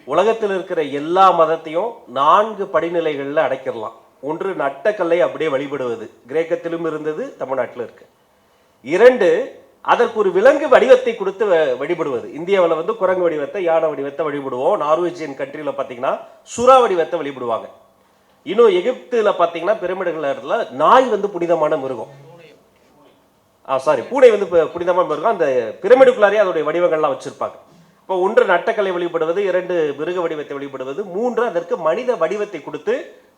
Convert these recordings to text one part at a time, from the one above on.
உலகத்தில் இருக்கிற எல்லா மதத்தையும் 4 படிநிலைகளில் அடைக்கிடலாம். ஒன்று, நட்டக்கல்லை அப்படியே வழிபடுவது, கிரேக்கத்திலும் இருந்தது, தமிழ்நாட்டில் இருக்கு. 2, அதற்கு ஒரு விலங்கு வடிவத்தை கொடுத்து வழிபடுவது. இந்தியாவில் வந்து குரங்கு வடிவத்தை, யானை வடிவத்தை வழிபடுவோம். நார்வேஜியன் கண்ட்ரியில் பார்த்தீங்கன்னா சுறா வடிவத்தை வழிபடுவாங்க. இன்னும் எகிப்துல பார்த்தீங்கன்னா பிரமிடுகள் நாய் வந்து புனிதமான மிருகம். பூனை வந்து புனிதமான மிருகம். அந்த பிரமிடுக்குள்ளாரே அதோடைய வடிவங்கள்லாம் வச்சிருப்பாங்க. இப்போ 1 நட்டக்கலை வழிபடுவது, 2 மிருக வடிவத்தை வழிபடுவது, 3 அதற்கு மனித வடிவத்தை கொடுத்து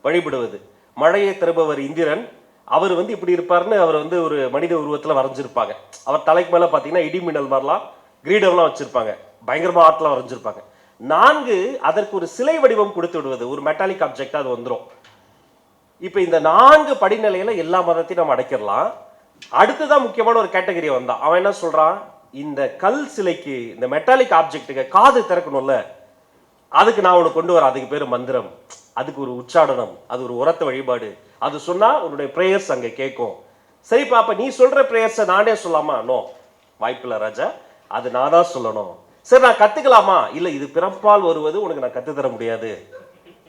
வழிபடுவது. மழையை தருபவர் இந்திரன், அவர் வந்து இப்படி இருப்பார்னு அவர் வந்து ஒரு மனித உருவத்தில் வரைஞ்சிருப்பாங்க. அவர் தலைக்கு மேலே பார்த்தீங்கன்னா இடி மின்னல் மாதிரிலாம் கிரீடம்லாம் வச்சிருப்பாங்க, பயங்கரமாக ஆர்ட்லாம் வரைஞ்சிருப்பாங்க. 4 அதற்கு ஒரு சிலை வடிவம் கொடுத்து விடுவது, ஒரு மெட்டாலிக் ஆப்ஜெக்ட் அது வந்துடும். இப்போ இந்த 4 படிநிலையில எல்லா மதத்தையும் நம்ம அடைக்கிடலாம். அடுத்துதான் முக்கியமான ஒரு கேட்டகரி வந்தான். அவன் என்ன சொல்றான், இந்த கல் சிலைக்கு, இந்த மெட்டாலிக் ஆப்ஜெக்ட்டுக்கு காது திறக்கணும்ல, அதுக்கு நான் உனக்கு கொண்டு வரேன். அதுக்கு பேர் மந்திரம், அதுக்கு ஒரு உச்சாடனம், அது ஒரு உரத்த வழிபாடு. அது சொன்னா உன்னுடைய பிரேயர்ஸ் அங்கே கேட்கும். சரி பாப்பா, நீ சொல்ற பிரேயர்ஸை நானே சொல்லாமா? நோ, வாய்ப்பில்லை ராஜா, அது நான் தான் சொல்லணும். சரி, நான் கத்துக்கலாமா? இல்லை, இது பிறப்பால் வருவது, உனக்கு நான் கத்து தர முடியாது.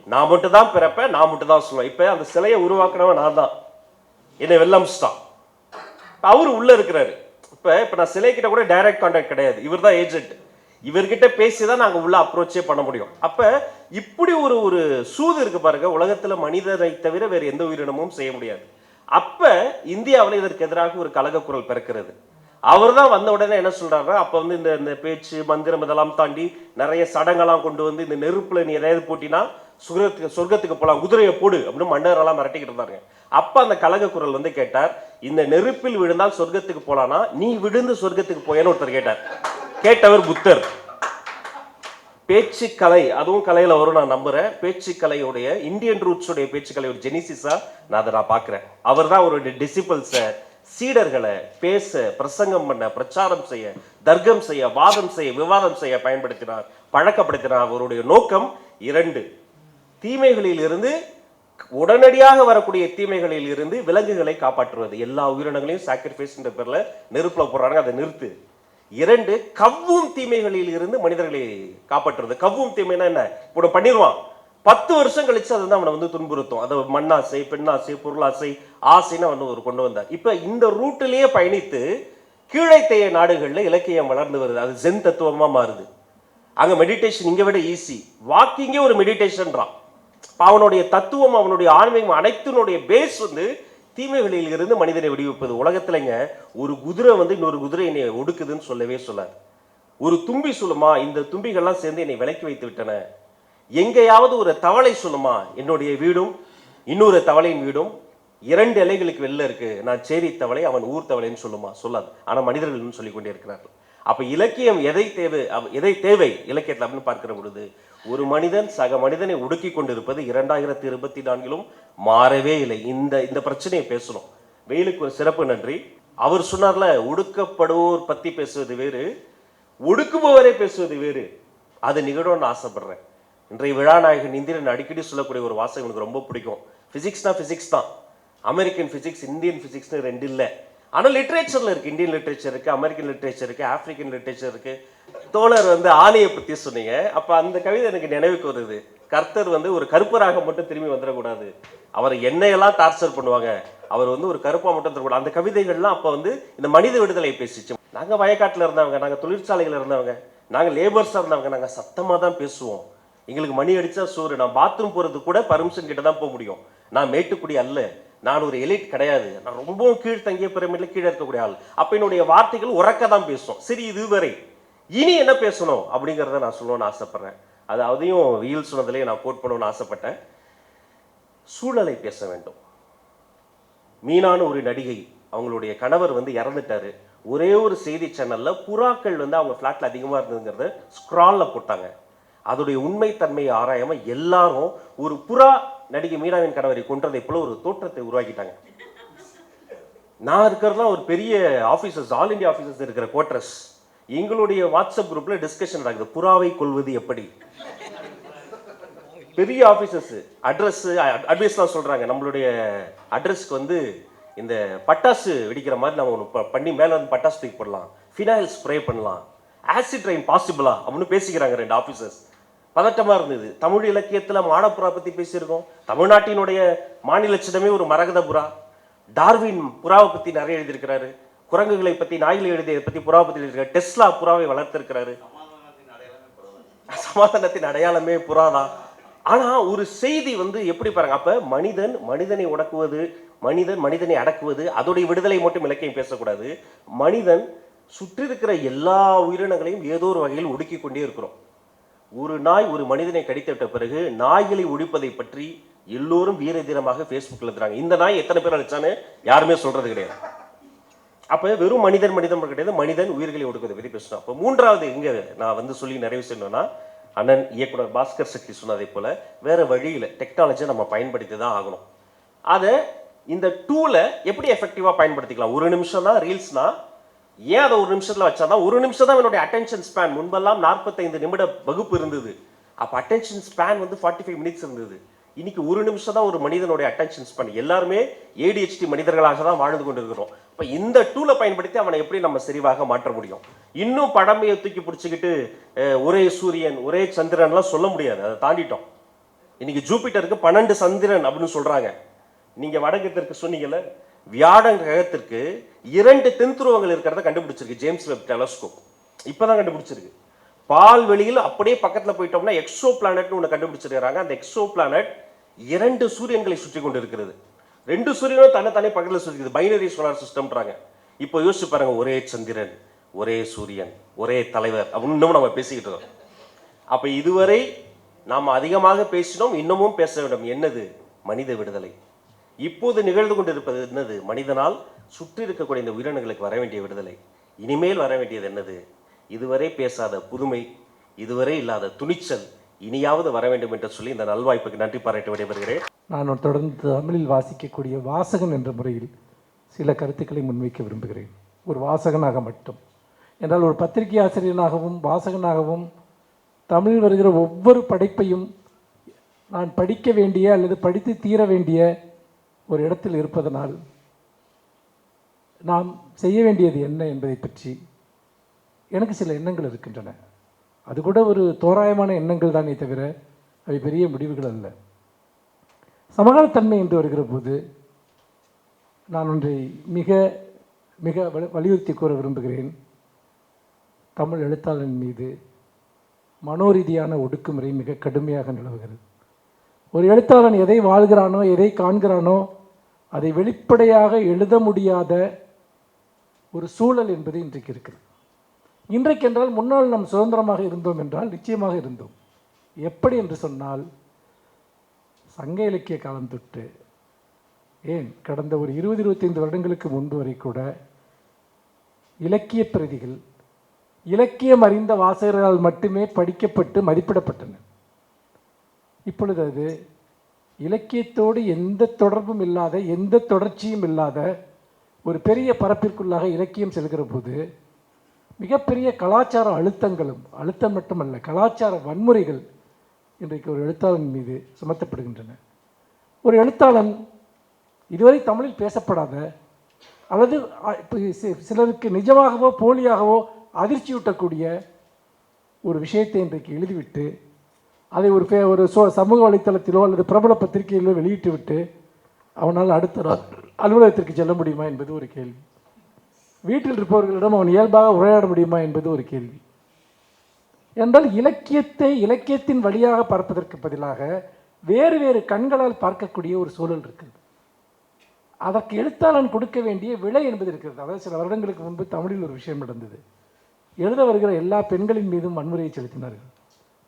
நான் மட்டும் தான் பிறப்பேன், நான் மட்டும் தான் சொல்லுவேன். இப்ப அந்த சிலையை உருவாக்குனவன் நான் தான், என்னை வெல்லம்ஸ்தான். அவரு உள்ள இருக்கிறாரு. இப்ப நான் சிலை கிட்ட கூட டைரக்ட் கான்டாக்ட் கிடையாது, இவர் தான் ஏஜென்ட். இவர்கிட்ட பேசிதான் நாங்க உள்ள அப்ரோச்சே பண்ண முடியும். அப்ப இப்படி ஒரு சூது இருக்கு பாருங்க, உலகத்துல மனிதரை தவிர வேற எந்த உயிரினமும் செய்ய முடியாது. அப்ப இந்தியாவில் இதற்கு எதிராக ஒரு கலக குரல் பிறக்கிறது. அவர் தான் வந்த உடனே என்ன சொல்றாருன்னா, அப்ப வந்து இந்த பேச்சு மந்திரம் இதெல்லாம் தாண்டி நிறைய சடங்கெல்லாம் கொண்டு வந்து, இந்த நெருப்புல நீ எதாவது போட்டினா சொர்க்கத்துக்கு போலாம், குதிரையை போடு அப்படின்னு மன்னரெல்லாம் மிரட்டிக்கிட்டு இருந்தாங்க. அப்ப அந்த கலக குரல் வந்து கேட்டார், இந்த நெருப்பில் விழுந்தால் சொர்க்கத்துக்கு போலானா, நீ விழுந்து சொர்க்கத்துக்கு போயேன்னு ஒருத்தர் கேட்டார். கேட்டவர் புத்தர். பேச்சு கலை, அதுவும் கலையில வரும் நான் நம்புறேன். பேச்சு கலையுடைய இந்தியன் ரூட்ஸுடைய பேச்சு கலை ஒரு ஜெனிசிஸா நான் பார்க்கிறேன். அவர் தான் அவருடைய டிசிபிள்ஸை, சீடர்களை பேச, பிரசங்கம் பண்ண, பிரச்சாரம் செய்ய, தர்க்கம் செய்ய, வாதம் செய்ய, விவாதம் செய்ய பயன்படுத்தினார், பழக்கப்படுத்தினார். அவருடைய நோக்கம் 2, தீமைகளில் இருந்து, உடனடியாக வரக்கூடிய தீமைகளில் இருந்து விலங்குகளை காப்பாற்றுவது. எல்லா உயிரினங்களையும் சாக்ரிஃபைஸ் என்ற பேர்ல நெருப்புல போடுறாங்க, அதை நிறுத்து. 2, கவ்வும் தீமைகளில் இருந்து மனிதர்களை காப்பாற்றுறது. கவ்வும் தீமைனா என்ன? இப்போ பண்ணிடுவான், 10 வருஷம் கழிச்சு அதுதான் அவனை வந்து துன்புறுத்தும். அதை மண்ணாசை, பெண்ணாசை, பொருளாசை, ஆசைன்னு அவன் கொண்டு வந்தார். இப்ப இந்த ரூட்டிலேயே பயணித்து கீழைத்தைய நாடுகள்ல இலக்கியம் வளர்ந்து வருது. அது ஜென் தத்துவமா மாறுது. அங்க மெடிடேஷன் இங்க விட ஈஸி. வாக்கிங்கே ஒரு மெடிடேஷன்றான். அவனுடைய தத்துவம், அவனுடைய ஆன்மீகம் அனைத்தினுடைய பேஸ் வந்து தீமைகளில் இருந்து மனிதனை விடுவிப்பது. உலகத்துலங்க ஒரு குதிரை வந்து இன்னொரு குதிரை என்னை ஒடுக்குதுன்னு சொல்லவே சொல்லாது. ஒரு தும்பி சொல்லுமா, இந்த தும்பிகள்லாம் சேர்ந்து என்னை விலக்கி வைத்து விட்டன. எங்கேயாவது ஒரு தவளை சொல்லுமா, என்னுடைய வீடும் இன்னொரு தவளையின் வீடும் 2 இலைகளுக்கு வெளில இருக்கு, நான் சேரி தவளை, அவன் ஊர் தவளைன்னு சொல்லுமா? சொல்லாது. ஆனா மனிதர்கள் சொல்லிக் கொண்டே இருக்கிறார்கள். அப்ப இலக்கியம் எதை தேவை இலக்கியத்தில் அப்படின்னு பார்க்கிற பொழுது, ஒரு மனிதன் சக மனிதனை ஒடுக்கி கொண்டிருப்பது 2024 மாறவே இல்லை. இந்த பிரச்சனையை பேசணும். வெயிலுக்கு ஒரு சிறப்பு நன்றி. அவர் சொன்னார்ல, ஒடுக்கப்படுவோர் பத்தி பேசுவது வேறு, ஒடுக்குபவரை பேசுவது வேறு. அது நிகழும்னு ஆசைப்படுறேன். இன்றைய விழாநாயகன் இந்திரன் அடிக்கடி சொல்லக்கூடிய ஒரு வாசகம் எனக்கு ரொம்ப பிடிக்கும். பிசிக்ஸ்னா பிசிக்ஸ் தான், அமெரிக்கன் பிசிக்ஸ், இந்தியன் பிசிக்ஸ்னு 2 இல்லை. ஆனால் லிட்ரேச்சர்ல இருக்கு. இந்தியன் லிட்ரேச்சர் இருக்கு, அமெரிக்கன் லிட்ரேச்சர் இருக்கு, ஆப்பிரிக்கன் லிட்ரேச்சர் இருக்கு. தோழர் வந்து ஆணையை பத்தி சொன்னீங்க. அப்ப அந்த கவிதை எனக்கு நினைவுக்கு வருது. கர்த்தர் வந்து ஒரு கருப்பராக மட்டும் திரும்பி வந்துடக்கூடாது, அவர் என்னையெல்லாம் டார்ச்சர் பண்ணுவாங்க, அவர் வந்து ஒரு கருப்பா மட்டும் தரக்கூடாது. அந்த கவிதைகள்லாம் அப்ப வந்து இந்த மனித விடுதலை பேசிச்சு. நாங்க வயக்காட்டுல இருந்தவங்க, நாங்க தொழிற்சாலைகள் இருந்தவங்க, நாங்க லேபர்ஸா இருந்தவங்க, நாங்க சத்தமா தான் பேசுவோம். எங்களுக்கு மணி அடிச்சா சோறு. நான் பாத்ரூம் போறது கூட பர்மிஷன் கிட்ட தான் போக முடியும். நான் மேட்டுக்குடி அல்ல, நான் ஒரு எலிட் கிடையாது, நான் ரொம்பவும் கீழ் தங்கிய பிரமிட்ல கீழே இருக்கக்கூடிய ஆள். அப்ப என்னுடைய வார்த்தைகள் உறக்க தான் பேசும். சரி, இதுவரை இனி என்ன பேசணும் அப்படிங்கிறத நான் சொல்லணும்னு ஆசைப்படுறேன். அதையும் வீல் சொன்னதுலேயே நான் கோட் பண்ணணும்னு ஆசைப்பட்டேன். சூழலை பேச வேண்டும். மீனான ஒரு நடிகை, அவங்களுடைய கணவர் வந்து இறந்துட்டாரு. ஒரே ஒரு செய்தி சேனல்ல புறாக்கள் வந்து அவங்க பிளாட்ல அதிகமா இருந்ததுங்கிறத ஸ்க்ரால்ல போட்டாங்க. அதோடைய உண்மை தன்மையை ஆராயாம எல்லாரும் ஒரு புறா நடிகை மீனாவின் கணவரை கொன்றதை போல ஒரு தோற்றத்தை உருவாக்கிட்டாங்க. நான் இருக்கிறதுலாம் ஒரு பெரிய ஆபீசர்ஸ், ஆல் இந்தியா ஆபீசர்ஸ் இருக்கிற குவார்டர்ஸ். எங்களுடைய வாட்ஸ்அப் குரூப்ல டிஸ்கஷன் நடக்குது, புறாவை கொள்வது எப்படி. பெரிய ஆபீசர்ஸ் அட்வைஸ்லாம் சொல்றாங்க, நம்மளுடைய அட்ரஸ்க்கு வந்து இந்த பட்டாசு வெடிக்கிற மாதிரி நம்ம ஒன்று பண்ணி மேலே வந்து பட்டாசு தூக்கி போடலாம், ஃபினாயில் ஸ்ப்ரே பண்ணலாம், ஆசிட் ரெயின் பாசிபிளா அப்படின்னு பேசிக்கிறாங்க 2 ஆபீசர்ஸ். பதட்டமா இருந்தது. தமிழ் இலக்கியத்துல மானப்புறா பத்தி பேசியிருக்கோம். தமிழ்நாட்டினுடைய மாநில சின்னமே ஒரு மரகத புறா. டார்வின் புறாவை பத்தி நிறைய எழுதியிருக்கிறாரு. குரங்குகளை பத்தி, நாய்களை எழுதியதை பத்தி புறாவை பத்தி எழுதியிருக்காரு. டெஸ்லா புறாவை வளர்த்திருக்கிறாரு. சமாதானத்தின் அடையாளமே புறாதான். ஆனா ஒரு செய்தி எப்படி பாருங்க, அப்ப மனிதனை உடக்குவது, மனிதனை அடக்குவது, அதோடைய விடுதலை மட்டும் இலக்கியம் பேசக்கூடாது. மனிதன் சுற்றி இருக்கிற எல்லா உயிரினங்களையும் ஏதோ ஒரு வகையில் ஒடுக்கி கொண்டே இருக்கிறோம். ஒரு நாய் ஒரு மனிதனை கடித்துவிட்ட பிறகு நாய்களை ஒழிப்பதை பற்றி எல்லோரும் வீர தீரமாக ஃபேஸ்புக்கில் எழுதுறாங்க. இந்த நாய் எத்தனை பேர் அழிச்சான்னு யாருமே சொல்றது கிடையாது. அப்ப வெறும் மனிதன் கிடையாது, மனிதன் உயிர்களை ஒடுக்குவதை பற்றி பேசணும். அப்போ மூன்றாவது இங்க நான் சொல்லி நிறைவு செய்யணும்னா, அண்ணன் இயக்குனர் பாஸ்கர் சக்தி சொன்னதை போல வேற வழியில் டெக்னாலஜியை நம்ம பயன்படுத்தி தான் ஆகணும். அதை இந்த டூலை எப்படி எஃபெக்டிவாக பயன்படுத்திக்கலாம். ஒரு நிமிஷம் தான் ரீல்ஸ்னா, ஏன் அதை ஒரு நிமிஷத்தில் வச்சாதான், ஒரு நிமிஷம் தான் என்னுடைய அட்டென்ஷன் ஸ்பேன். முன்பெல்லாம் 45 நிமிட வகுப்பு இருந்தது. அப்போ அட்டென்ஷன் ஸ்பேன் 45 மினிட்ஸ் இருந்தது. இன்னைக்கு ஒரு நிமிஷம் தான் ஒரு மனிதனுடைய அட்டென்ஷன் ஸ்பேன். எல்லாருமே ADHD மனிதர்களாக தான் வாழ்ந்து கொண்டு இருக்கிறோம். இப்போ இந்த டூலை பயன்படுத்தி அவனை எப்படி நம்ம செறிவாக மாற்ற முடியும். இன்னும் படமையை தூக்கி பிடிச்சிக்கிட்டு ஒரே சூரியன் ஒரே சந்திரன்லாம் சொல்ல முடியாது, அதை தாண்டிட்டோம். இன்னைக்கு ஜூபிட்டருக்கு 12 சந்திரன் அப்படின்னு சொல்றாங்க. நீங்க வடகிழக்கு சொன்னீங்கல்ல, வியாழன் கிரகத்திற்கு 2 தென்துருவங்கள் இருக்கிறத கண்டுபிடிச்சிருக்கு ஜேம்ஸ் வெப் டெலஸ்கோப். இப்பதான் கண்டுபிடிச்சிருக்கு. பால்வெளியில் அப்படியே பக்கத்தில் போயிட்டோம்னா எக்ஸோ பிளானட்னு ஒன்று கண்டுபிடிச்சிருக்கிறாங்க. அந்த எக்ஸோ பிளானட் 2 சூரியன்களை சுற்றி கொண்டு இருக்கிறது. 2 சூரியனும் தன்னை பக்கத்தில் சுற்றிக்குது. Binary solar சிஸ்டம்ன்றாங்க. இப்போ யோசிச்சு பாருங்க, ஒரே சந்திரன் ஒரே சூரியன் ஒரே தலைவர் அப்படின்னு நம்ம பேசிக்கிட்டு இருக்கோம். அப்ப இதுவரை நாம் அதிகமாக பேசினோம், இன்னமும் பேச வேண்டும். என்னது? மனித விடுதலை. இப்போது நிகழ்ந்து கொண்டிருப்பது என்னது? மனிதனால் சுற்றி இருக்கக்கூடிய இந்த உயிரினங்களுக்கு வர வேண்டிய விடுதலை. இனிமேல் வர வேண்டியது என்னது? இதுவரை பேசாத புதுமை, இதுவரை இல்லாத துணிச்சல் இனியாவது வர வேண்டும் என்று சொல்லி இந்த நல்வாய்ப்புக்கு நன்றி பாராட்டி விடைபெறுகிறேன். நான் தொடர்ந்து தமிழில் வாசிக்கக்கூடிய வாசகன் என்ற முறையில் சில கருத்துக்களை முன்வைக்க விரும்புகிறேன். ஒரு வாசகனாக மட்டும் என்றால், ஒரு பத்திரிகை ஆசிரியனாகவும் வாசகனாகவும் தமிழில் வருகிற ஒவ்வொரு படைப்பையும் நான் படிக்க வேண்டிய அல்லது படித்து தீர வேண்டிய ஒரு இடத்தில் இருப்பதனால் நாம் செய்ய வேண்டியது என்ன என்பதை பற்றி எனக்கு சில எண்ணங்கள் இருக்கின்றன. அது கூட ஒரு தோராயமான எண்ணங்கள் தானே தவிர அவை பெரிய முடிவுகள் அல்ல. சமகாலத்தன்மை என்று வருகிற போது நான் ஒன்றை மிக மிக வலியுறுத்தி கூற விரும்புகிறேன். தமிழ் எழுத்தாளன் மீது மனோரீதியான ஒடுக்குமுறை மிக கடுமையாக நிலவுகிறது. ஒரு எழுத்தாளன் எதை வாழ்கிறானோ, எதை காண்கிறானோ, அதை வெளிப்படையாக எழுத முடியாத ஒரு சூழல் என்பது இன்றைக்கு இருக்கிறது. இன்றைக்கென்றால், முன்னால் நாம் சுதந்திரமாக இருந்தோம் என்றால் நிச்சயமாக இருந்தோம். எப்படி என்று சொன்னால், சங்க இலக்கிய காலம் தொட்டு ஏன் கடந்த ஒரு 20-25 வருடங்களுக்கு முன்பு வரை கூட இலக்கிய பிரதிகள் இலக்கியம் அறிந்த வாசகர்களால் மட்டுமே படிக்கப்பட்டு மதிப்பிடப்பட்டன. இப்பொழுது அது இலக்கியத்தோடு எந்த தொடர்பும் இல்லாத, எந்த தொடர்ச்சியும் இல்லாத ஒரு பெரிய பரப்பிற்குள்ளாக இலக்கியம் செல்கிற போது மிகப்பெரிய கலாச்சார அழுத்தங்களும், அழுத்தம் மட்டுமல்ல, கலாச்சார வன்முறைகள் இன்றைக்கு ஒரு எழுத்தாளன் மீது சுமத்தப்படுகின்றன. ஒரு எழுத்தாளன் இதுவரை தமிழில் பேசப்படாத அல்லது சிலருக்கு நிஜமாகவோ போலியாகவோ அதிர்ச்சியூட்டக்கூடிய ஒரு விஷயத்தை இன்றைக்கு எழுதிவிட்டு அதை ஒரு சமூக வலைத்தளத்திலோ அல்லது பிரபல பத்திரிகையிலோ வெளியிட்டு விட்டு அவனால் அடுத்த அலுவலகத்திற்கு செல்ல முடியுமா என்பது ஒரு கேள்வி. வீட்டில் இருப்பவர்களிடம் அவன் இயல்பாக உரையாட முடியுமா என்பது ஒரு கேள்வி. என்றால் இலக்கியத்தின் வழியாக பார்ப்பதற்கு பதிலாக வேறு வேறு கண்களால் பார்க்கக்கூடிய ஒரு சூழல் இருக்கிறது. அதற்கு எழுத்தாளன் கொடுக்க வேண்டிய விலை என்பது இருக்கிறது. அதாவது சில வருடங்களுக்கு முன்பு தமிழில் ஒரு விஷயம் நடந்தது. எழுத வருகிற எல்லா பெண்களின் மீதும் வன்முறையை செலுத்தினார்கள்.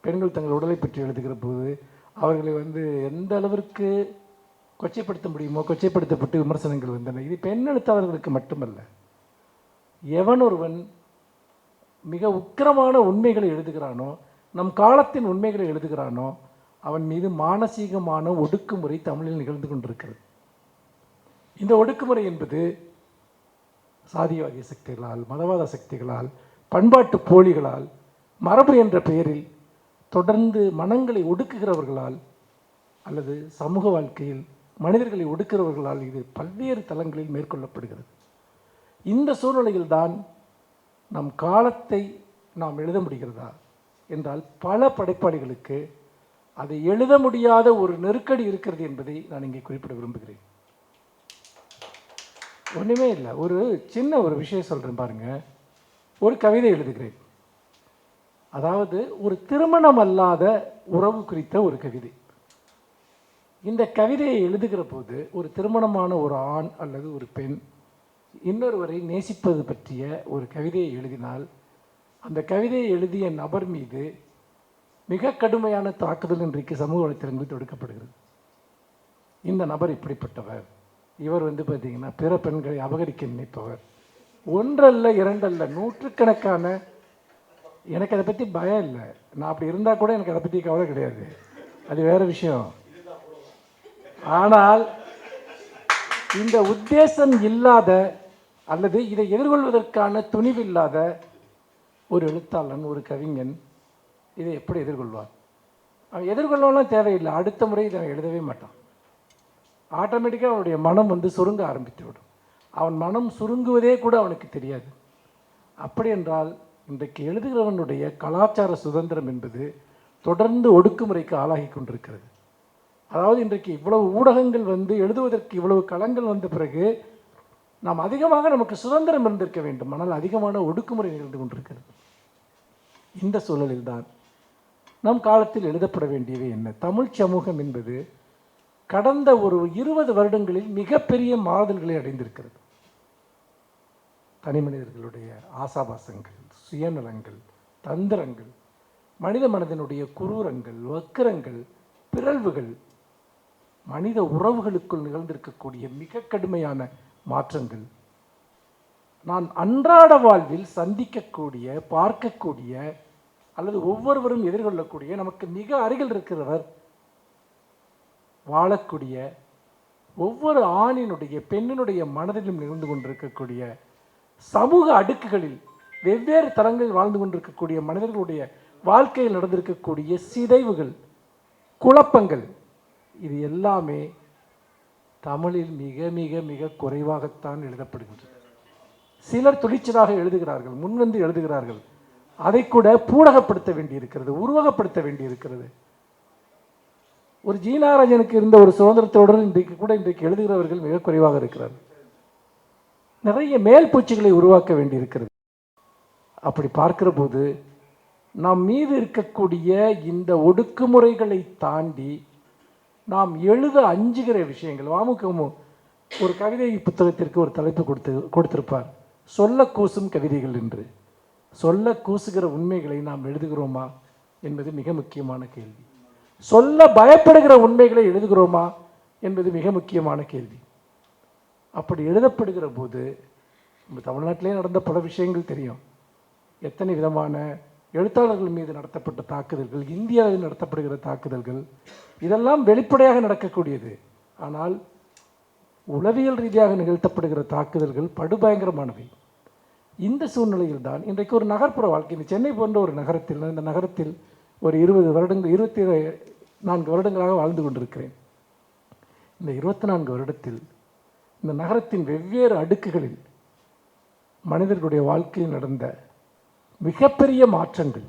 பெண்கள் தங்கள் உடலை பற்றி எழுதுகிற போது அவர்களை எந்த அளவிற்கு கொச்சைப்படுத்த முடியுமோ கொச்சைப்படுத்தப்பட்டு விமர்சனங்கள் வந்தன. இது பெண் எழுத்தாளர்களுக்கு மட்டுமல்ல, எவன் ஒருவன் மிக உக்கிரமான உண்மைகளை எழுதுகிறானோ, நம் காலத்தின் உண்மைகளை எழுதுகிறானோ, அவன் மீது மானசீகமான ஒடுக்குமுறை தமிழில் நிகழ்ந்து கொண்டிருக்கிறது. இந்த ஒடுக்குமுறை என்பது சாதியவாதிய சக்திகளால், மதவாத சக்திகளால், பண்பாட்டு போலிகளால், மரபு என்ற பெயரில் தொடர்ந்து மனங்களை ஒடுக்குகிறவர்களால் அல்லது சமூக வாழ்க்கையில் மனிதர்களை ஒடுக்கிறவர்களால் இது பல்வேறு தளங்களில் மேற்கொள்ளப்படுகிறது. இந்த சூழ்நிலையில்தான் நம் காலத்தை நாம் எழுத முடிகிறதா என்றால் பல படைப்பாளிகளுக்கு அதை எழுத முடியாத ஒரு நெருக்கடி இருக்கிறது என்பதை நான் இங்கே குறிப்பிட விரும்புகிறேன். ஒன்றுமே இல்லை, ஒரு சின்ன ஒரு விஷயம் சொல்கிறேன் பாருங்க. ஒரு கவிதை எழுதுகிறேன், அதாவது ஒரு திருமணம் அல்லாத உறவு குறித்த ஒரு கவிதை. இந்த கவிதையை எழுதுகிற போது ஒரு திருமணமான ஒரு ஆண் அல்லது ஒரு பெண் இன்னொருவரை நேசிப்பது பற்றிய ஒரு கவிதையை எழுதினால் அந்த கவிதையை எழுதிய நபர் மீது மிக கடுமையான தாக்குதல் இன்றைக்கு சமூக வலைத்தளங்களில் தொடுக்கப்படுகிறது. இந்த நபர் இப்படிப்பட்டவர், இவர் பார்த்தீங்கன்னா பிற பெண்களை அபகரிக்க நினைப்பவர். ஒன்றல்ல இரண்டல்ல நூற்றுக்கணக்கான. எனக்கு அதை பற்றி பயம் இல்லை, நான் அப்படி இருந்தால் கூட எனக்கு அதை பற்றி கவலை கிடையாது, அது வேற விஷயம். ஆனால் இந்த உத்தேசம் இல்லாத அல்லது இதை எதிர்கொள்வதற்கான துணிவில்லாத ஒரு எழுத்தாளன், ஒரு கவிஞன் இதை எப்படி எதிர்கொள்வார்? அவன் எதிர்கொள்ளலாம் தேவையில்லை, அடுத்த முறை இதை எழுதவே மாட்டான். ஆட்டோமேட்டிக்காக அவனுடைய மனம் சுருங்க ஆரம்பித்து விடும். அவன் மனம் சுருங்குவதே கூட அவனுக்கு தெரியாது. அப்படி என்றால் இன்றைக்கு எழுதுகிறவனுடைய கலாச்சார சுதந்திரம் என்பது தொடர்ந்து ஒடுக்குமுறைக்கு ஆளாகி கொண்டிருக்கிறது. அதாவது இன்றைக்கு இவ்வளவு ஊடகங்கள் எழுதுவதற்கு இவ்வளவு களங்கள் வந்த பிறகு நாம் அதிகமாக நமக்கு சுதந்திரம் இருந்திருக்க வேண்டும், ஆனால் அதிகமான ஒடுக்குமுறை நிகழ்ந்து கொண்டிருக்கிறது. இந்த சூழலில்தான் நம் காலத்தில் எழுதப்பட வேண்டியவை என்ன? தமிழ் சமூகம் என்பது கடந்த ஒரு 20 வருடங்களில் மிகப்பெரிய மாறுதல்களை அடைந்திருக்கிறது. தனி மனிதர்களுடைய ஆசாபாசங்கள், சுயநலங்கள், தந்திரங்கள், மனித மனதினுடைய குரூரங்கள், வக்கிரங்கள், பிறழ்வுகள், மனித உறவுகளுக்குள் நிகழ்ந்திருக்கக்கூடிய மிக கடுமையான மாற்றங்கள், நான் அன்றாட வாழ்வில் சந்திக்கக்கூடிய, பார்க்கக்கூடிய அல்லது ஒவ்வொருவரும் எதிர்கொள்ளக்கூடிய, நமக்கு மிக அருகில் இருக்கிறவர் வாழக்கூடிய ஒவ்வொரு ஆணினுடைய பெண்ணினுடைய மனதிலும் நிகழ்ந்து கொண்டிருக்கக்கூடிய சமூக அடுக்குகளில் வெவ்வேறு தளங்களில் வாழ்ந்து கொண்டிருக்கக்கூடிய மனிதர்களுடைய வாழ்க்கையில் நடந்திருக்கக்கூடிய சிதைவுகள், குழப்பங்கள், இது எல்லாமே தமிழில் மிக மிக மிக குறைவாகத்தான் எழுதப்படுகின்றது. சிலர் துணிச்சலாக எழுதுகிறார்கள், முன்வந்து எழுதுகிறார்கள். அதை கூட பூடகப்படுத்த வேண்டியிருக்கிறது, உருவகப்படுத்த வேண்டியிருக்கிறது. ஒரு ஜீனாராஜனுக்கு இருந்த ஒரு சுதந்திரத்தோடு இன்றைக்கு எழுதுகிறவர்கள் மிக குறைவாக இருக்கிறார்கள். நிறைய மேல் பூச்சிகளை உருவாக்க வேண்டியிருக்கிறது. அப்படி பார்க்கிற போது நாம் மீது இருக்கக்கூடிய இந்த ஒடுக்குமுறைகளை தாண்டி நாம் எழுத அஞ்சுகிற விஷயங்கள், வாமுகமும் ஒரு கவிதை புத்தகத்திற்கு ஒரு தலைப்பு கொடுத்திருப்பார், சொல்ல கூசும் கவிதைகள் என்று. சொல்ல கூசுகிற உண்மைகளை நாம் எழுதுகிறோமா என்பது மிக முக்கியமான கேள்வி. சொல்ல பயப்படுகிற உண்மைகளை எழுதுகிறோமா என்பது மிக முக்கியமான கேள்வி. அப்படி எழுதப்படுகிற போது நம்ம தமிழ்நாட்டிலே நடந்த பல விஷயங்கள் தெரியும். எத்தனை விதமான எழுத்தாளர்கள் மீது நடத்தப்பட்ட தாக்குதல்கள், இந்தியாவில் நடத்தப்படுகிற தாக்குதல்கள், இதெல்லாம் வெளிப்படையாக நடக்கக்கூடியது. ஆனால் உளவியல் ரீதியாக நிகழ்த்தப்படுகிற தாக்குதல்கள் படுபயங்கரமானவை. இந்த சூழ்நிலையில் தான் இன்றைக்கு ஒரு நகர்ப்புற வாழ்க்கை, இந்த சென்னை போன்ற ஒரு நகரத்தில், இந்த நகரத்தில் ஒரு 24 வருடங்களாக வாழ்ந்து கொண்டிருக்கிறேன். இந்த 24 வருடத்தில் இந்த நகரத்தின் வெவ்வேறு அடுக்குகளில் மனிதர்களுடைய வாழ்க்கையில் நடந்த மிகப்பெரிய மாற்றங்கள்,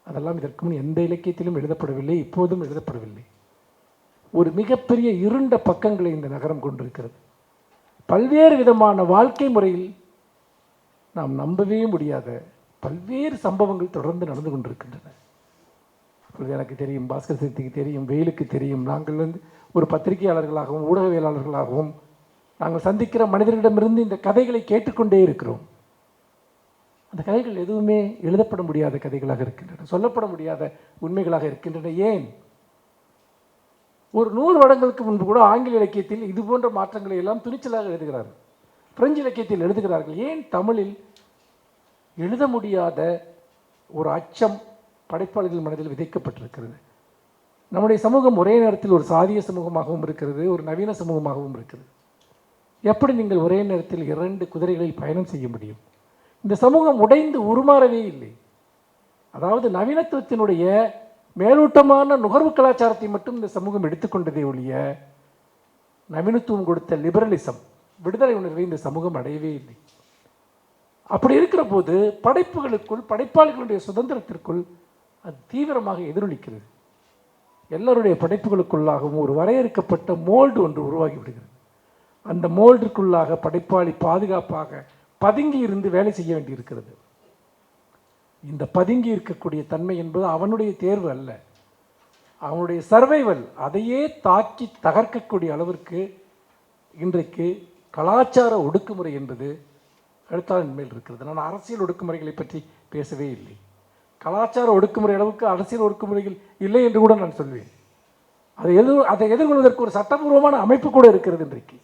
அதெல்லாம் இதற்கு முன் எந்த இலக்கியத்திலும் எழுதப்படவில்லை, இப்போதும் எழுதப்படவில்லை. ஒரு மிகப்பெரிய இருண்ட பக்கங்களை இந்த நகரம் கொண்டிருக்கிறது. பல்வேறு விதமான வாழ்க்கை முறையில் நாம் நம்பவே முடியாத பல்வேறு சம்பவங்கள் தொடர்ந்து நடந்து கொண்டிருக்கின்றன. எனக்கு தெரியும், பாஸ்கர் சக்திக்கு தெரியும், வெயிலுக்கு தெரியும். நாங்கள் ஒரு பத்திரிகையாளர்களாகவும் ஊடகவியலாளர்களாகவும் நாங்கள் சந்திக்கிற மனிதர்களிடமிருந்து இந்த கதைகளை கேட்டுக்கொண்டே இருக்கிறோம். அந்த கதைகள் எதுவுமே எழுதப்பட முடியாத கதைகளாக இருக்கின்றன, சொல்லப்பட முடியாத உண்மைகளாக இருக்கின்றன. ஏன்? ஒரு 100 வருடங்களுக்கு முன்பு கூட ஆங்கில இலக்கியத்தில் இது போன்ற மாற்றங்களை எல்லாம் துணிச்சலாக எழுதுகிறார்கள், பிரெஞ்சு இலக்கியத்தில் எழுதுகிறார்கள். ஏன் தமிழில் எழுத முடியாத ஒரு அச்சம் படைப்பாளிகள் மனதில் விதைக்கப்பட்டிருக்கிறது? நம்முடைய சமூகம் ஒரே நேரத்தில் ஒரு சாதிய சமூகமாகவும் இருக்கிறது, ஒரு நவீன சமூகமாகவும் இருக்கிறது. எப்படி நீங்கள் ஒரே நேரத்தில் 2 குதிரைகளில் பயணம் செய்ய முடியும்? இந்த சமூகம் உடைந்து உருமாறவே இல்லை. அதாவது நவீனத்துவத்தினுடைய மேலோட்டமான நுகர்வு கலாச்சாரத்தை மட்டும் இந்த சமூகம் எடுத்துக்கொண்டதே ஒழிய நவீனத்துவம் கொடுத்த லிபரலிசம், விடுதலை உணர்வை இந்த சமூகம் அடையவே இல்லை. அப்படி இருக்கிற போது படைப்புகளுக்குள், படைப்பாளிகளுடைய சுதந்திரத்திற்குள் அது தீவிரமாக எதிரொலிக்கிறது. எல்லாருடைய படைப்புகளுக்குள்ளாகவும் ஒரு வரையறுக்கப்பட்ட மோல்டு ஒன்று உருவாகி விடுகிறது. அந்த மோல்டுக்குள்ளாக படைப்பாளி பாதுகாப்பாக பதுங்கி இருந்து வேலை செய்ய வேண்டியிருக்கிறது. இந்த பதுங்கி இருக்கக்கூடிய தன்மை என்பது அவனுடைய தேர்வு அல்ல, அவனுடைய சர்வைவல். அதையே தாக்கி தகர்க்கக்கூடிய அளவிற்கு இன்றைக்கு கலாச்சார ஒடுக்குமுறை என்பது எழுத்தாளர் மேல் இருக்கிறது. நான் அரசியல் ஒடுக்குமுறைகளை பற்றி பேசவே இல்லை. கலாச்சார ஒடுக்குமுறை அளவுக்கு அரசியல் ஒடுக்குமுறைகள் இல்லை என்று கூட நான் சொல்வேன். அதை எதிர்கொள்வதற்கு ஒரு சட்டபூர்வமான அமைப்பு கூட இருக்கிறது. இன்றைக்கு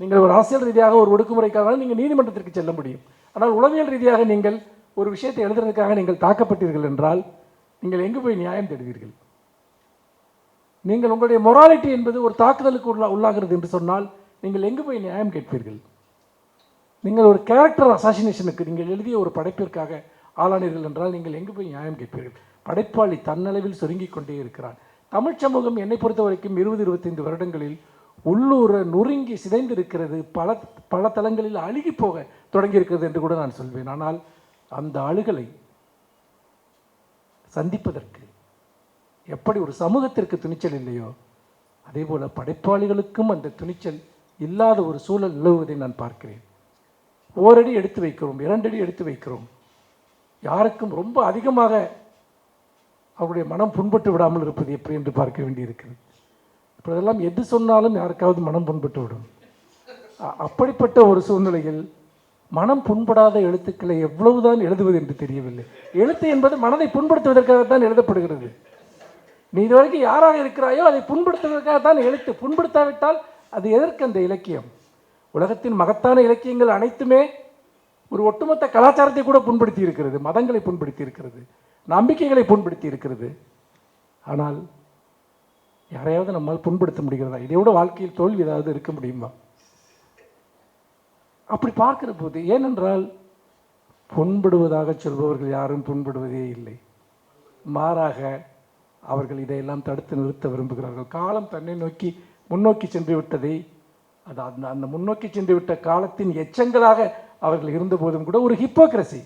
நீங்கள் ஒரு அரசியல் ரீதியாக ஒரு ஒடுக்குமுறைக்காக நீங்கள் நீதிமன்றத்திற்கு செல்ல முடியும். ஆனால் உளவியல் ரீதியாக நீங்கள் ஒரு விஷயத்தை எழுதுறதுக்காக நீங்கள் தாக்கப்பட்டீர்கள் என்றால் நீங்கள் எங்கு போய் நியாயம் தேடுவீர்கள்? நீங்கள் உங்களுடைய மொராலிட்டி என்பது ஒரு தாக்குதலுக்கு உள்ளாகிறது என்று சொன்னால் நீங்கள் எங்கு போய் நியாயம் கேட்பீர்கள்? நீங்கள் ஒரு கேரக்டர் அசாசினேஷனுக்கு நீங்கள் எழுதிய ஒரு படைப்பிற்காக ஆளானீர்கள் என்றால் நீங்கள் எங்கு போய் நியாயம் கேட்பீர்கள்? படைப்பாளி தன்னளவில் சுருங்கிக் கொண்டே இருக்கிறான். தமிழ் சமூகம் என்னை பொறுத்த வரைக்கும் 20-25 வருடங்களில் உள்ளூர நொறுங்கி சிதைந்திருக்கிறது. பல தளங்களில் அழுகி போக தொடங்கி இருக்கிறது என்று கூட நான் சொல்வேன். ஆனால் அந்த அழுகலை சந்திப்பதற்கு எப்படி ஒரு சமூகத்திற்கு துணிச்சல் இல்லையோ அதே போல படைப்பாளிகளுக்கும் அந்த துணிச்சல் இல்லாத ஒரு சூழல் நிலவுவதை நான் பார்க்கிறேன். ஓரடி எடுத்து வைக்கிறோம், 2 அடி எடுத்து வைக்கிறோம். யாருக்கும் ரொம்ப அதிகமாக அவருடைய மனம் புண்பட்டு விடாமல் இருப்பது எப்படி என்று பார்க்க வேண்டியிருக்கிறது. இப்போதெல்லாம் எது சொன்னாலும் யாருக்காவது மனம் புண்பட்டு விடும். அப்படிப்பட்ட ஒரு சூழ்நிலையில் மனம் புண்படாத எழுத்துக்களை எவ்வளவுதான் எழுதுவது என்று தெரியவில்லை. எழுத்து என்பது மனதை புண்படுத்துவதற்காகத்தான் எழுதப்படுகிறது. நீ இதுவரைக்கும் யாராக இருக்கிறாயோ அதை புண்படுத்துவதற்காகத்தான் எழுத்து. புண்படுத்தாவிட்டால் அது எதற்கு அந்த இலக்கியம்? உலகத்தின் மகத்தான இலக்கியங்கள் அனைத்துமே ஒரு ஒட்டுமொத்த கலாச்சாரத்தை கூட புண்படுத்தி இருக்கிறது, மதங்களை புண்படுத்தி இருக்கிறது, நம்பிக்கைகளை புண்படுத்தி இருக்கிறது. ஆனால் யாரையாவது நம்மால் புண்படுத்த முடிகிறதா? இதை விட வாழ்க்கையில் தோல்வி ஏதாவது இருக்க முடியுமா? அப்படி பார்க்கிற போது, ஏனென்றால் புண்படுவதாக சொல்பவர்கள் யாரும் புண்படுவதே இல்லை. மாறாக அவர்கள் இதையெல்லாம் தடுத்து நிறுத்த விரும்புகிறார்கள். காலம் தன்னை நோக்கி முன்னோக்கி சென்று விட்டதை, அது அந்த முன்னோக்கி சென்று விட்ட காலத்தின் எச்சங்களாக அவர்கள் இருந்தபோதும் கூட ஒரு ஹிப்போக்ரசி.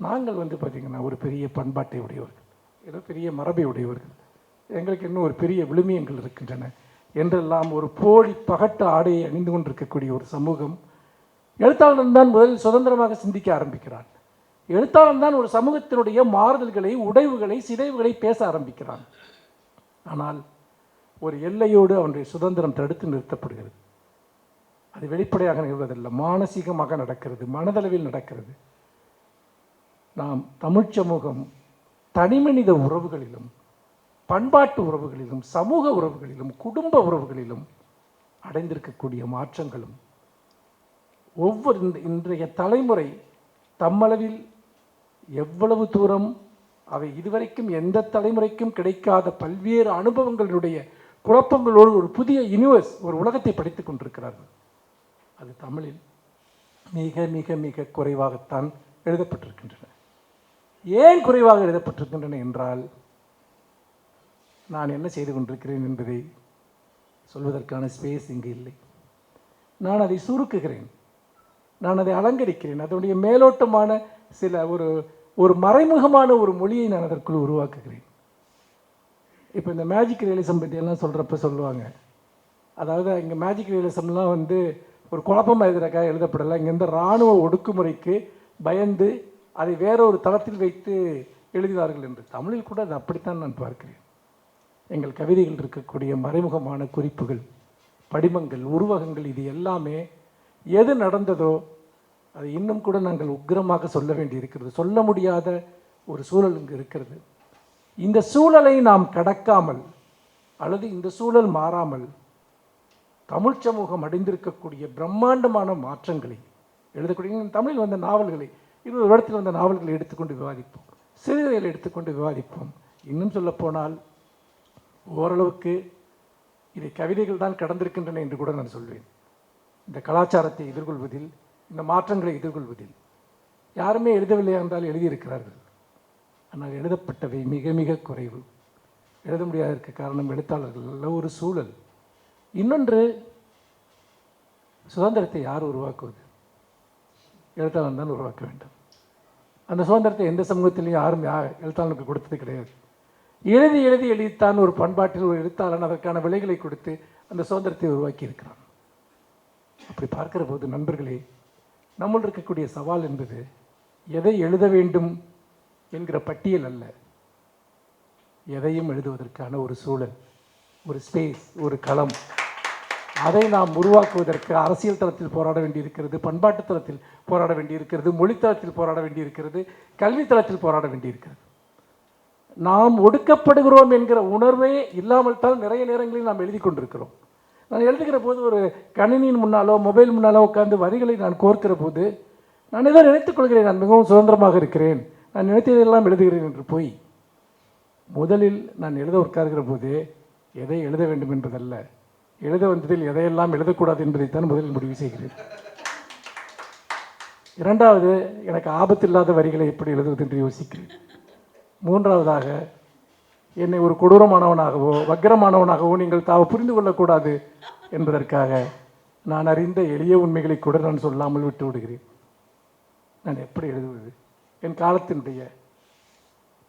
நாங்கள் பார்த்திங்கன்னா ஒரு பெரிய பண்பாட்டை உடையவர்கள், ஏதோ பெரிய மரபை உடையவர்கள், எங்களுக்கு இன்னும் ஒரு பெரிய விழுமியங்கள் இருக்கின்றன என்றெல்லாம் ஒரு போலி பகட்டு ஆடையை அணிந்து கொண்டிருக்கக்கூடிய ஒரு சமூகம். எழுத்தாளன் தான் முதலில் சுதந்திரமாக சிந்திக்க ஆரம்பிக்கிறான். எழுத்தாளன் தான் ஒரு சமூகத்தினுடைய மாறுதல்களை, உடைவுகளை, சிதைவுகளை பேச ஆரம்பிக்கிறான். ஆனால் ஒரு எல்லையோடு அவனுடைய சுதந்திரம் தடுத்து நிறுத்தப்படுகிறது. அது வெளிப்படையாக நிகழ்வதில்லை, மானசீகமாக நடக்கிறது, மனதளவில் நடக்கிறது. நாம் தமிழ் சமூகம் தனிமனித உறவுகளிலும், பண்பாட்டு உறவுகளிலும், சமூக உறவுகளிலும், குடும்ப உறவுகளிலும் அடைந்திருக்கக்கூடிய மாற்றங்களும் ஒவ்வொரு இன்றைய தலைமுறை தம்மளவில் எவ்வளவு தூரம் அவை இதுவரைக்கும் எந்த தலைமுறைக்கும் கிடைக்காத பல்வேறு அனுபவங்களுடைய குழப்பங்களோடு ஒரு புதிய யூனிவர்ஸ், ஒரு உலகத்தை படித்துக் கொண்டிருக்கிறார்கள். அது தமிழில் மிக மிக மிக குறைவாகத்தான் எழுதப்பட்டிருக்கின்றன. ஏன் குறைவாக எழுதப்பட்டிருக்கின்றன என்றால், நான் என்ன செய்து கொண்டிருக்கிறேன் என்பதை சொல்வதற்கான ஸ்பேஸ் இங்கு இல்லை. நான் அதை சுருக்குகிறேன், நான் அதை அலங்கரிக்கிறேன். அதனுடைய மேலோட்டமான சில ஒரு மறைமுகமான ஒரு மொழியை நான் அதற்குள் உருவாக்குகிறேன். இப்போ இந்த மேஜிக் ரியலிசம் பற்றியெல்லாம் சொல்கிறப்ப சொல்லுவாங்க, அதாவது இங்கே மேஜிக் ரியலிசம்லாம் ஒரு குழப்பமாக எழுதுறக்காக எழுதப்படலை. இங்கேருந்து இராணுவ ஒடுக்குமுறைக்கு பயந்து அதை வேறொரு தளத்தில் வைத்து எழுதினார்கள் என்று. தமிழில் கூட அது அப்படித்தான் நான் பார்க்கிறேன். எங்கள் கவிதைகள் இருக்கக்கூடிய மறைமுகமான குறிப்புகள், படிமங்கள், உருவகங்கள், இது எல்லாமே எது நடந்ததோ அது இன்னும் கூட நாங்கள் உக்கிரமாக சொல்ல வேண்டி இருக்கிறது. சொல்ல முடியாத ஒரு சூழல் இங்கு இருக்கிறது. இந்த சூழலை நாம் கடக்காமல் அல்லது இந்த சூழல் மாறாமல் தமிழ் சமூகம் அடைந்திருக்கக்கூடிய பிரம்மாண்டமான மாற்றங்களை எழுதக்கூடிய தமிழில் வந்த நாவல்களை, 20 வருடத்தில் வந்த நாவல்களை எடுத்துக்கொண்டு விவாதிப்போம், சிறுகதைகளை எடுத்துக்கொண்டு விவாதிப்போம். இன்னும் சொல்லப்போனால் ஓரளவுக்கு இதை கவிதைகள் தான் கடந்திருக்கின்றன என்று கூட நான் சொல்வேன். இந்த கலாச்சாரத்தை எதிர்கொள்வதில், இந்த மாற்றங்களை எதிர்கொள்வதில் யாருமே எழுதவில்லை என்றால் எழுதியிருக்கிறார்கள். ஆனால் எழுதப்பட்டவை மிக மிக குறைவு. எழுத முடியாததற்கு காரணம் எழுத்தாளர்கள் அல்ல, ஒரு சூழல். இன்னொன்று, சுதந்திரத்தை யார் உருவாக்குவது? எழுத்தாளன் தான் உருவாக்க வேண்டும். அந்த சுதந்திரத்தை எந்த சமூகத்திலையும் யாரும் எழுத்தாளனுக்கு கொடுத்தது கிடையாது. எழுதி எழுதி எழுதித்தான் ஒரு பண்பாட்டில் ஒரு எழுத்தாளன் அதற்கான விலைகளை கொடுத்து அந்த சுதந்திரத்தை உருவாக்கி இருக்கிறான். அப்படி பார்க்கிற போது நண்பர்களே, நம்மள் இருக்கக்கூடிய சவால் என்பது எதை எழுத வேண்டும் என்கிற பட்டியல் அல்ல, எதையும் எழுதுவதற்கான ஒரு சூழல், ஒரு ஸ்பேஸ், ஒரு களம். அதை நாம் உருவாக்குவதற்கு அரசியல் தளத்தில் போராட வேண்டியிருக்கிறது, பண்பாட்டு தளத்தில் போராட வேண்டியிருக்கிறது, மொழித்தளத்தில் போராட வேண்டியிருக்கிறது, கல்வி தளத்தில் போராட வேண்டியிருக்கிறது. நாம் ஒடுக்கப்படுகிறோம் என்கிற உணர்வே இல்லாமல் தான் நிறைய நேரங்களில் நாம் எழுதி கொண்டிருக்கிறோம். நான் எழுதுகிற போது ஒரு கணினியின் முன்னாலோ மொபைல் முன்னாலோ உட்கார்ந்து வரிகளை நான் கோர்க்கிற போது நான் ஏதோ நினைத்துக் கொள்கிறேன், நான் மிகவும் சுதந்திரமாக இருக்கிறேன், நான் நினைத்ததெல்லாம் எழுதுகிறேன் என்று போய் முதலில் நான் எழுத உட்கார்கிற போது எதை எழுத வேண்டும் என்பதல்ல, எழுத வந்ததில் எதையெல்லாம் எழுதக்கூடாது என்பதைத்தான் முதலில் முடிவு செய்கிறேன். இரண்டாவது, எனக்கு ஆபத்தில்லாத வரிகளை எப்படி எழுதுவது என்று யோசிக்கிறேன். மூன்றாவதாக, என்னை ஒரு கொடூரமானவனாகவோ வக்கிரமானவனாகவோ நீங்கள் புரிந்து கொள்ளக்கூடாது என்பதற்காக நான் அறிந்த எளிய உண்மைகளை கூட நான் சொல்லாமல் விட்டு விடுகிறேன். நான் எப்படி எழுதுவது? என் காலத்தினுடைய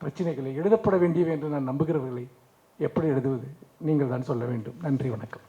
பிரச்சனைகளை, எழுதப்பட வேண்டியவை என்று நான் நம்புகிறவர்களை எப்படி எழுதுவது? நீங்கள் தான் சொல்ல வேண்டும். நன்றி, வணக்கம்.